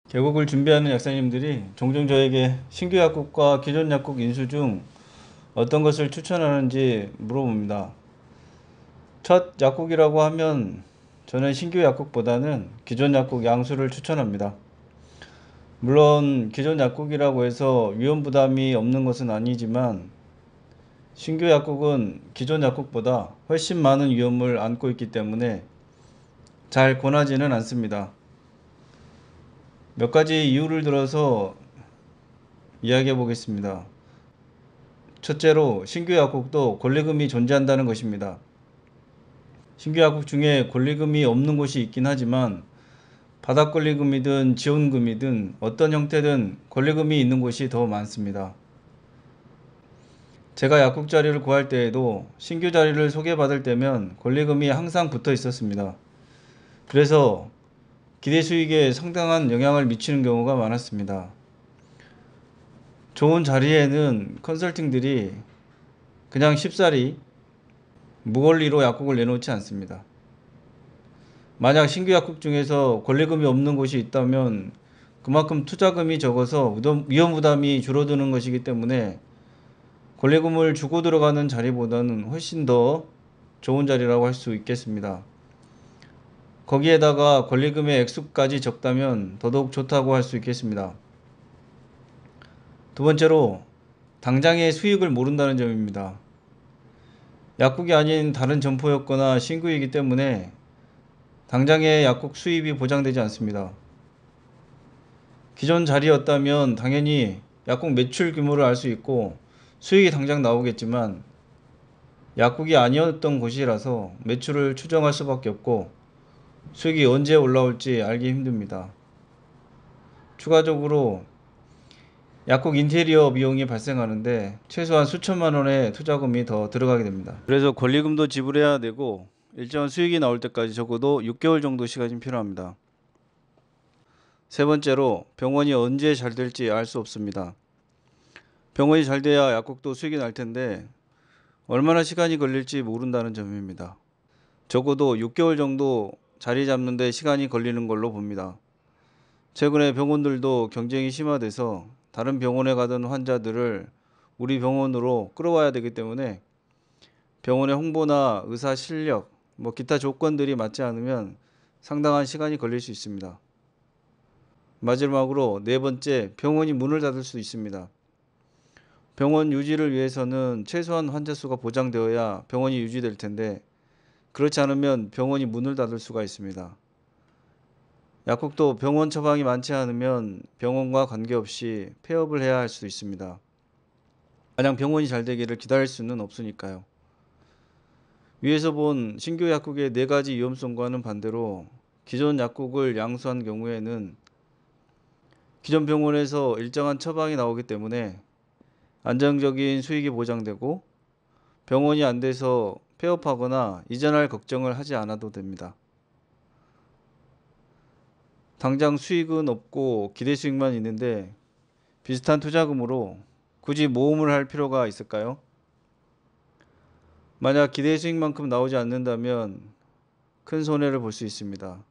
개국을 준비하는 약사님들이 종종 저에게 신규 약국과 기존 약국 인수 중 어떤 것을 추천하는지 물어봅니다. 첫 약국이라고 하면 저는 신규 약국보다는 기존 약국 양수를 추천합니다. 물론 기존 약국이라고 해서 위험 부담이 없는 것은 아니지만 신규 약국은 기존 약국보다 훨씬 많은 위험을 안고 있기 때문에 잘 권하지는 않습니다. 몇 가지 이유를 들어서 이야기해 보겠습니다. 첫째로 신규 약국도 권리금이 존재한다는 것입니다. 신규 약국 중에 권리금이 없는 곳이 있긴 하지만 바닥 권리금이든 지원금이든 어떤 형태든 권리금이 있는 곳이 더 많습니다. 제가 약국 자리를 구할 때에도 신규 자리를 소개받을 때면 권리금이 항상 붙어 있었습니다. 그래서 기대 수익에 상당한 영향을 미치는 경우가 많았습니다. 좋은 자리에는 컨설팅들이 그냥 쉽사리 무권리로 약국을 내놓지 않습니다. 만약 신규 약국 중에서 권리금이 없는 곳이 있다면 그만큼 투자금이 적어서 위험 부담이 줄어드는 것이기 때문에 권리금을 주고 들어가는 자리보다는 훨씬 더 좋은 자리라고 할 수 있겠습니다. 거기에다가 권리금의 액수까지 적다면 더더욱 좋다고 할 수 있겠습니다. 두 번째로 당장의 수익을 모른다는 점입니다. 약국이 아닌 다른 점포였거나 신규이기 때문에 당장의 약국 수입이 보장되지 않습니다. 기존 자리였다면 당연히 약국 매출 규모를 알 수 있고 수익이 당장 나오겠지만 약국이 아니었던 곳이라서 매출을 추정할 수밖에 없고 수익이 언제 올라올지 알기 힘듭니다. 추가적으로 약국 인테리어 비용이 발생하는데 최소한 수천만 원의 투자금이 더 들어가게 됩니다. 그래서 권리금도 지불해야 되고 일정한 수익이 나올 때까지 적어도 6개월 정도 시간이 필요합니다. 세 번째로 병원이 언제 잘 될지 알 수 없습니다. 병원이 잘 돼야 약국도 수익이 날 텐데 얼마나 시간이 걸릴지 모른다는 점입니다. 적어도 6개월 정도 자리 잡는 데 시간이 걸리는 걸로 봅니다. 최근에 병원들도 경쟁이 심화돼서 다른 병원에 가던 환자들을 우리 병원으로 끌어와야 되기 때문에 병원의 홍보나 의사 실력, 기타 조건들이 맞지 않으면 상당한 시간이 걸릴 수 있습니다. 마지막으로 네 번째, 병원이 문을 닫을 수 있습니다. 병원 유지를 위해서는 최소한 환자 수가 보장되어야 병원이 유지될 텐데 그렇지 않으면 병원이 문을 닫을 수가 있습니다. 약국도 병원 처방이 많지 않으면 병원과 관계없이 폐업을 해야 할 수도 있습니다. 마냥 병원이 잘 되기를 기다릴 수는 없으니까요. 위에서 본 신규 약국의 네 가지 위험성과는 반대로 기존 약국을 양수한 경우에는 기존 병원에서 일정한 처방이 나오기 때문에 안정적인 수익이 보장되고 병원이 안 돼서 폐업하거나 이전할 걱정을 하지 않아도 됩니다. 당장 수익은 없고 기대 수익만 있는데 비슷한 투자금으로 굳이 모험을 할 필요가 있을까요? 만약 기대 수익만큼 나오지 않는다면 큰 손해를 볼 수 있습니다.